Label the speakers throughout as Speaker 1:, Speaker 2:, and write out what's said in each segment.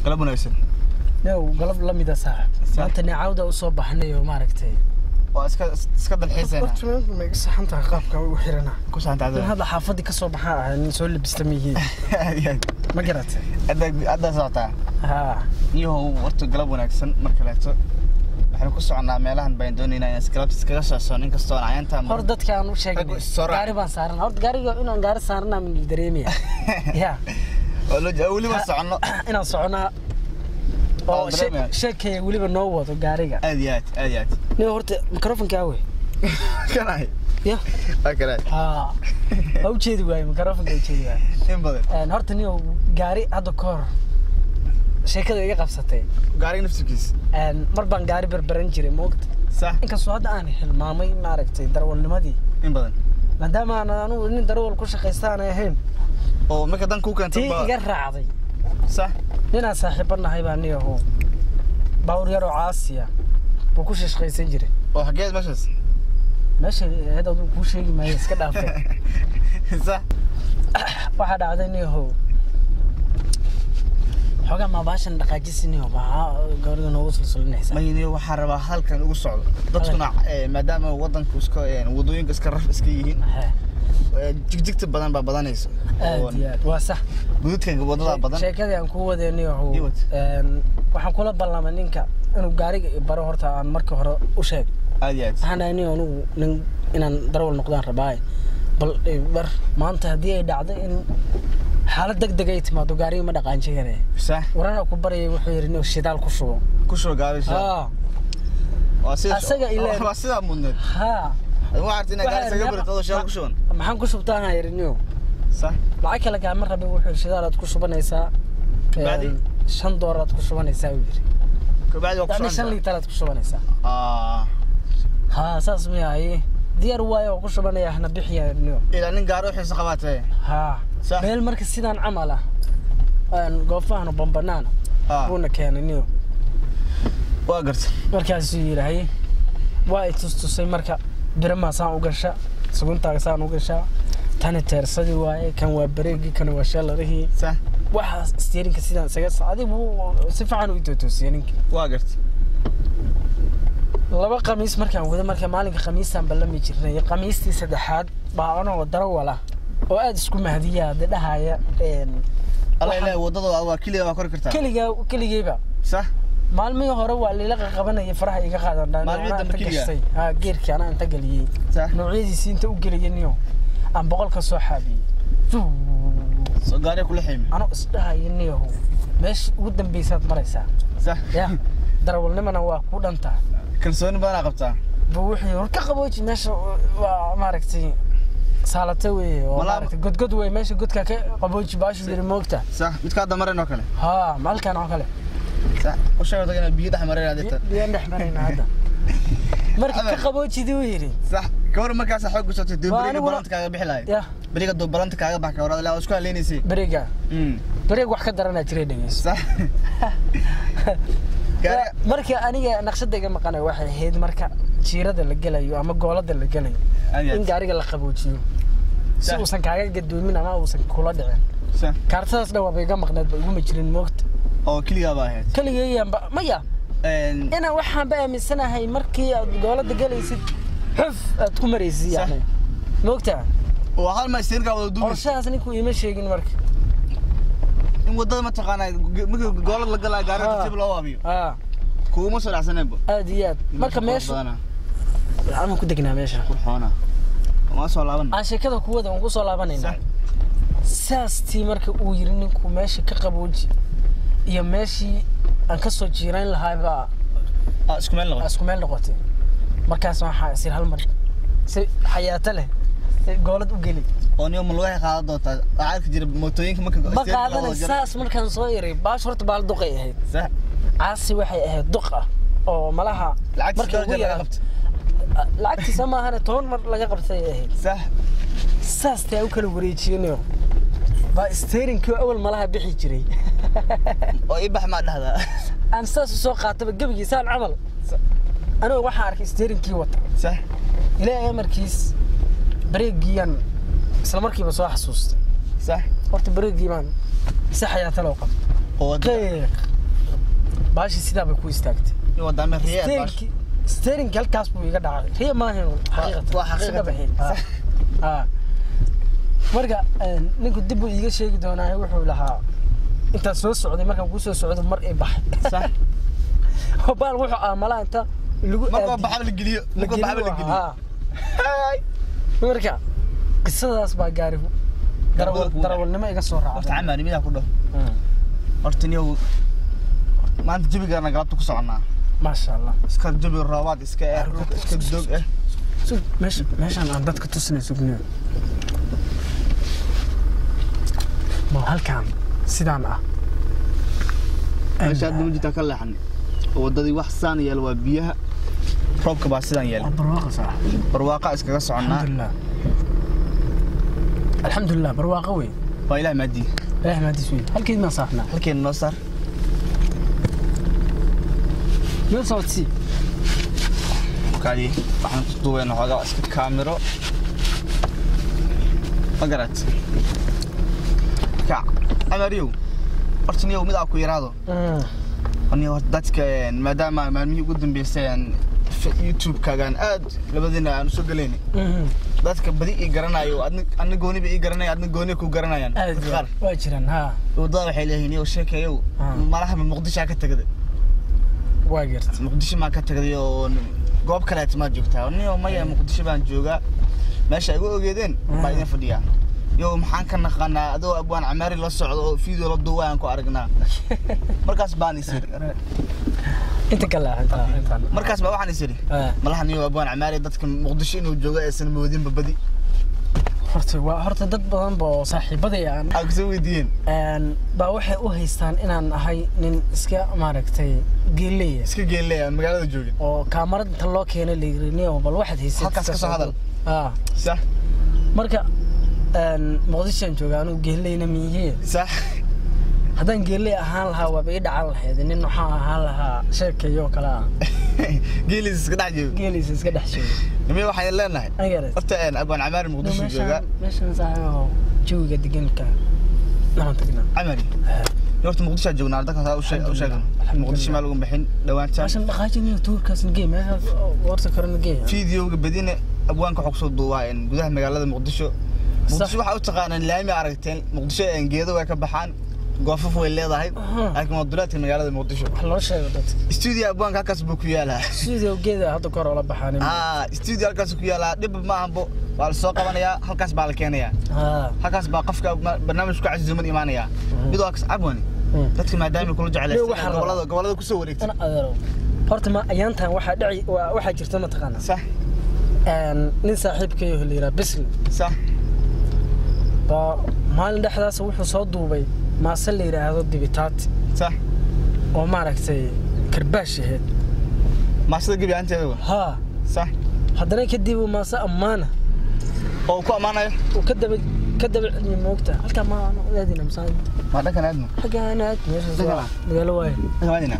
Speaker 1: قلبنا يسن
Speaker 2: قلب لم يدسع أنت نعاودة أصوب حني وما ركتي
Speaker 1: واسكد الحسين
Speaker 2: قلت ما يصح أنت عقابك وحيرنا
Speaker 1: كوش أنت
Speaker 2: هذا حافظي كصوب حا نسول اللي بستميه ما قرأت
Speaker 1: أدا زعتها
Speaker 2: ها
Speaker 1: يهو ورت قلبنا يسن مركلته waxaan ku soconaa meelahan baan doonaynaa in scraps kaga soo soonin kasto cayaanta
Speaker 2: hordadka aan u sheegnay gaari baan saaran hord gaariga inaan gaari saarnaa min dareemiya ya
Speaker 1: wali ma socono
Speaker 2: inaan soconaa oo sheekay waliba noo wado gaariga
Speaker 1: aad
Speaker 2: nee horta mikrofonka awe
Speaker 1: kanay
Speaker 2: ya
Speaker 1: akala
Speaker 2: u jeedi waay mikrofonka u jeedi waay
Speaker 1: in badan
Speaker 2: horta nee gaari hadda koor sheekada iga qabsatay
Speaker 1: gaari naftigiis
Speaker 2: mar baan gaari barbaran jiray moogta
Speaker 1: صح
Speaker 2: إنك سواد أنا المامي ما عرفت درول لمدي
Speaker 1: إن بدن
Speaker 2: ما دام أنا إن درول كل شيء خيستان هين
Speaker 1: أو ما كدان كوكان
Speaker 2: تبى يقرع عضي
Speaker 1: صح
Speaker 2: لنا صاحبنا هيبانيه هو باور يرو عاسية وكل شيء خيسين جري
Speaker 1: أو حاجات
Speaker 2: ماشي هذا كل شيء ما يسكت عفوا
Speaker 1: صح
Speaker 2: واحد عادني هو حاجة ما باشن دقاجسني وبعا قاري نوصل صلنا
Speaker 1: ما يني وحربا halkan ugu socdo dadkuna maadaama wadanku iska wadooyinka iska raf iska yihiin jigjigta badan ba badanayso
Speaker 2: waa sax
Speaker 1: bududka wadada badan
Speaker 2: sheekadii aan ku wadeynay waxaan kula ballamay ninka inuu gaariga baro horta aan marka hore u sheeg waxaan aanay inaan darwal noqdaan rabaay bal bar maanta hadii ay dhacdo in حالة دق أي تمادو قاري ما دقان شيء
Speaker 1: صح
Speaker 2: ورانا كبري وحيرني وشدال كشوا
Speaker 1: قاري صح
Speaker 2: أسجع إلى
Speaker 1: واسيدا منند
Speaker 2: ها
Speaker 1: وعرتنا قاري سجع بريتادو شال كشون
Speaker 2: ما حن كشوا بتاعنا يرنيو
Speaker 1: صح
Speaker 2: معك لك عمر ربي وحير شدال كشوا بنيسا
Speaker 1: بعدين
Speaker 2: شن دورات كشوا بنيسا ويجري
Speaker 1: بعد وقت
Speaker 2: يعني شن لي ثلاث كشوا بنيسا ها أساس مياه ديار واي وكشوا بنيا إحنا بحيا يرنيو
Speaker 1: إلى نين قارو حس قباته
Speaker 2: ها meel marka sidaan camal ah aan goofahan bambanaan buuna keenaniyo
Speaker 1: waa gartay
Speaker 2: markaas yiraahday waa istusay marka birama saan u gasha sugunta saan u gasha tan teersadii waaye kan waa bareegi kan waa shalarihi
Speaker 1: sax
Speaker 2: waxa steerinka sidaan saga saacadi buu si fiican u toosiyay ninki
Speaker 1: waa gartay
Speaker 2: laba qamiis markaan wada marka maalinka qamiisaan balami jirnay qamiistii saddexaad baa anoo darawala oo aad isku mahdiya dadahaya
Speaker 1: Allah ilaahay wadada waa kaliya waa kor kartaa
Speaker 2: kaligeeba
Speaker 1: sax
Speaker 2: maalmii hore waa la qabanay faraha iga qaadan
Speaker 1: maalmii dambe kaliya
Speaker 2: ha geerkii ana inta galiyay noocyadiisa inta u galiyay aan boqol ka soo xaabiyay
Speaker 1: soo gaari kula ximi
Speaker 2: ana isdhaayniyo meesh ugu dambeysad maraysaa
Speaker 1: sax
Speaker 2: ya darawalnimana waa ku dhanta
Speaker 1: kalsooni badan qabtaa
Speaker 2: buu wixii hor ka qabooji meesha waa maaragtay سالته ومارك قد وي ماشي قد كا قبوج باش دير موقته
Speaker 1: صح متكاد مرينو كله
Speaker 2: ها مالكان او كله
Speaker 1: صح وشو دغنا بيي دحمرين هذا
Speaker 2: بيي دحمرين هذا marka qaboojidii weeri
Speaker 1: sax kawar markaas xoog u soo bariga balanta kaaga bixilay bariga doo balanta kaaga bax kawar la isku haleynaysi
Speaker 2: bariga wax ka darana jiray dhageys
Speaker 1: sax
Speaker 2: marka aniga naqshadayga maqanay waxay ahayd marka jiirada la galayo ama goolada la galayo in gaariga la qaboojiyo si uusan kaaga gadoomin ama uusan kula dhicin
Speaker 1: sax
Speaker 2: kaartadaas dhan waa iga maqnayd ba iguma jirin moogta
Speaker 1: oo kaliya baa ahayd
Speaker 2: kaliya maya أنا وحنا بقى من سنة هاي مركي قولة دجالي ست حف تكون مريزي يعني موقتها
Speaker 1: وحال ما يصير قاعد يدور
Speaker 2: أرشها سنيكو يمشي يجين مرك
Speaker 1: إن وضد ما تقانا ممكن قولة لقلا قارن تجيب له أبيو كوم مسؤول عشان يبغى
Speaker 2: أديات مرك ماشي أنا كنت جنا ماشي
Speaker 1: فرحانة ما صار لابن
Speaker 2: عشان كذا كودا ونقول صار لابن هنا ساستي مرك ويرنكو ماشي كقبوجي يا ماشي أنا كسر جيران لهاي أسكمل لغتي مركز ما حيصير هالمر حياته له قولت وقلي
Speaker 1: أنا يوم الواحد قاعد دوت عارف جرب موتوين كم كذا
Speaker 2: بقى هذا الأساس مركز صغير باش رت بالدقيقة هي
Speaker 1: صح
Speaker 2: عاسي وحي دقة أو ملها
Speaker 1: العكس لقبت
Speaker 2: العكس سما هنا تون مر لقبت هي
Speaker 1: صح
Speaker 2: أساس تأكل وريتشينيو باستيرين كو أول ملها بيحي جري
Speaker 1: ويبح ما هذا
Speaker 2: أنا أساس سوق قاتب قبل يسال عمل أنا واحد عارف استيرين كي وطن
Speaker 1: صح
Speaker 2: إلى أيام مركز بريق جيان سلام مركب بس واحد صوص
Speaker 1: صح
Speaker 2: وقت بريق جيمان صح يا تلوقف
Speaker 1: oo
Speaker 2: baashi sidaa bay ku istaagtay
Speaker 1: iyo wadamo riyaa baashi
Speaker 2: steering halkaas buu iga dhacay riya ma ahayn xaqiiqatan marka ninku dib uu iga sheegi doonaa wuxuu lahaa inta soo socday markaan ku soo socdo mar ay baxay sax baal wuxuu aamala inta lagu
Speaker 1: marka baxab la geliyo
Speaker 2: marka qisadaas baa gaari darawalnimo iga soo raacay
Speaker 1: horta camaari midaa ku dhaw horta niyow maanta jabigaana galabta ku soconaa
Speaker 2: maasha Allah
Speaker 1: iska jabi roobaad iska iska doog
Speaker 2: meeshaan aan dadka tusnay sugniyo ما هالكام سيدان
Speaker 1: meesha aad mujita ka leexan wadadii wax saan yeel waa biyaha roobka baa sidaan yeel barwaaqa iskaga soconaa
Speaker 2: alxamdulillah barwaaqa weey
Speaker 1: waa ilaahay maadi
Speaker 2: suuy halkeen ma saarna
Speaker 1: halkeen noo saar
Speaker 2: meel sawti
Speaker 1: kali waxaan ku duubay nooga iska kaamiro magarat ka amariyo horta niyow mid ku yiraahdo aniga dadka maadaama maalmihii ugu dambeysay YouTube kaagan aad labadina aan soo galeynay dadka badi i garanayo adna gooniba i garanayo adna gooni ku garanayaan
Speaker 2: waa jiraan
Speaker 1: wadada waxay leeyihiin iyo sheekayo malaha Muqdisho ka tagaday
Speaker 2: waa gartay
Speaker 1: Muqdisho ma ka tagaday oo goob kale ma joogtaa aniga ma yaa Muqdisho baan joogaa meesha ay ugu ogeedeen baa idin fadhiyaa yo maxaan ka naqanaa adoo abwaan camaari la socdo oo video la duwaan ku aragnaa markaas baan isir
Speaker 2: inta kala inta
Speaker 1: markaas ba waxaan isiri malahan iyo abwaan camaari dadka Muqdisho inuu joogo aysan moodin babadi
Speaker 2: horta dad badan boo saaxiibadaya
Speaker 1: aan soo weydiin
Speaker 2: ba waxay u haystaan inaan ahay nin iska maaragtay geelay
Speaker 1: magaalada joogin
Speaker 2: oo kaamarad inta loo keenay leeyahay bal waxaad haysatay
Speaker 1: halkaas ka soo hadal
Speaker 2: sax marka Muqdisho joogaan oo geelayna miyee
Speaker 1: sax
Speaker 2: haddaan geelay ahaan lahaa waa bay dhacan lahayd nin waxa ahaan lahaa sheekayo kala
Speaker 1: geelis iska dhax joogo nimay waxay leenahay horta abaan camaari Muqdisho jooga
Speaker 2: meeshan saaxiibo jooga deegaanka naan tagna
Speaker 1: camaari horta Muqdisho joognaa dadka u sheegan Muqdisho ma lagu bixin dhawaanta
Speaker 2: meeshan dhaqaajinay tourkaas geey meesha warta karana geey
Speaker 1: videoga badina abwaanka xog soo duubaa in gudaha magaalada Muqdisho waxa u taqaanaan laami aragteen Muqdisho aan geedo way ka baxaan goofaf way leedahay laakiin wadulaadka magaalada Muqdisho
Speaker 2: wax loo sheego dad
Speaker 1: studio abwaanka halkaas buu ku yaalaa
Speaker 2: studio geeda hadda kor oo la baxaan
Speaker 1: studio halkaas ku yaalaa dib ma ahanbo waa la soo qabanayaa halkaas baa la keenayaa halkaas baa qofka barnaamijku casuuman imaanaya midoo ka abwaan dadka maadaama kula jecelaysay gobolada ku soo wareegtay
Speaker 2: horta ma ayaantan waxa jirta ma taqaana
Speaker 1: sax
Speaker 2: nin saaxiibkayo heliira bisl
Speaker 1: sax
Speaker 2: maalin dhexdaas wuxuu soo duubay maase la yiraahdo dibitaat
Speaker 1: sax
Speaker 2: oo maaragtay karbaash ahayd
Speaker 1: maasada gabi aanteeda
Speaker 2: sax haddana kadib maase ammaana
Speaker 1: oo ku ammaanayo
Speaker 2: oo ka daba moogta halka ma aadina masaan
Speaker 1: ma dhakan aadno
Speaker 2: xagaana magaalo waay
Speaker 1: magaadina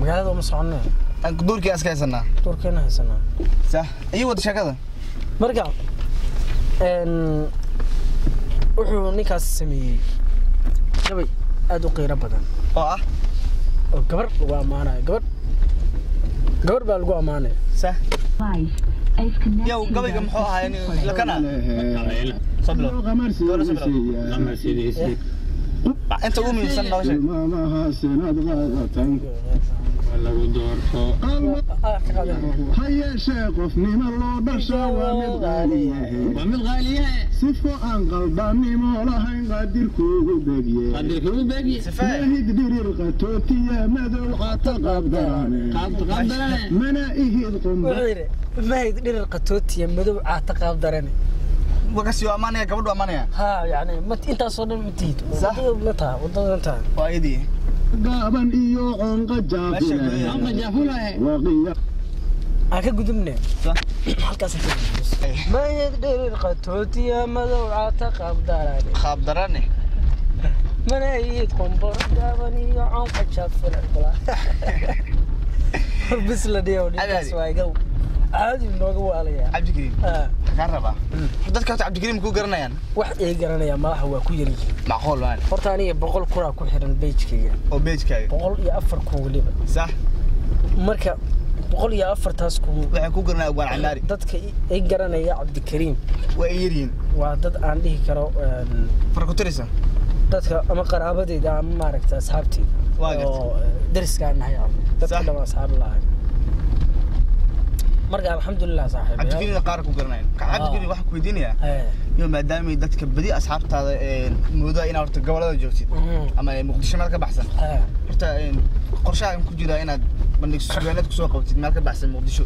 Speaker 2: magaalada uma soconno
Speaker 1: aan duurkii aska haysanaa
Speaker 2: sax
Speaker 1: iyo wada shaqada
Speaker 2: marka wuxuu ninkaas sameeyay gabay aad u qiiro badan oo gabar lagu ammaanayo gabar baa lagu ammaanayo
Speaker 1: sax yow gabayga muxuu ahaa la kana sablo inta ugu muhiimsan noo sheeg
Speaker 3: lagu doorto
Speaker 4: هيا شيخ نيما لو دشا ومد غاليه سفو ان قلباني مولاهين قادركو بغيه سفاهد دير قتوتي مدو عتقبدراني منا ايهد قنبه
Speaker 2: ما يدير قتوتي مدو عتقبدراني
Speaker 1: وقاسيو امانيا قبضو امانيا
Speaker 2: يعني انت صدق متيت
Speaker 1: صح
Speaker 2: متى وضنت
Speaker 1: وايدي
Speaker 4: قابن iyo onqa jaafulay waqiya
Speaker 2: aka gudubne halkaas ma yidhiir qatootiya madawca qabdarane mana yid qombor gaaban iyo onqa jaafulay bis la dhiyo ninkaas waa gaw caadi looga waalaya
Speaker 1: cabdi ka raba dadka Cabdikariim ku garanayaan
Speaker 2: wax ay garanayaan ma waxa waa ku yar yihiin
Speaker 1: macquul waan
Speaker 2: horta aniga 100 kura ku xiran page-kayga
Speaker 1: oo page-kayga
Speaker 2: 104 ku waliba
Speaker 1: sax
Speaker 2: marka 104 taas ku
Speaker 1: waxa ku garanay waan canaari
Speaker 2: dadka ay garanaya Cabdikariim
Speaker 1: waa yiriin
Speaker 2: waa dad aan dhihi karo
Speaker 1: farqo tirisa
Speaker 2: dadka ama qaraabadeyda ama maaragta asxaabteyda oo dariskaan nahay dadka dhama asxaab lahayn marka alxamdulillah saaxiib
Speaker 1: Cabdikariim qaar ku garanay Cabdikariim wax ku weydiinaya iyo maadaama dadka badi asxaabtaada moodo in horta gobolada joogtid ama Muqdisho meel ka baxsan horta qorshaha ku jira inaad bandhig suugaaneed ku soo qabtid meel ka baxsan Muqdisho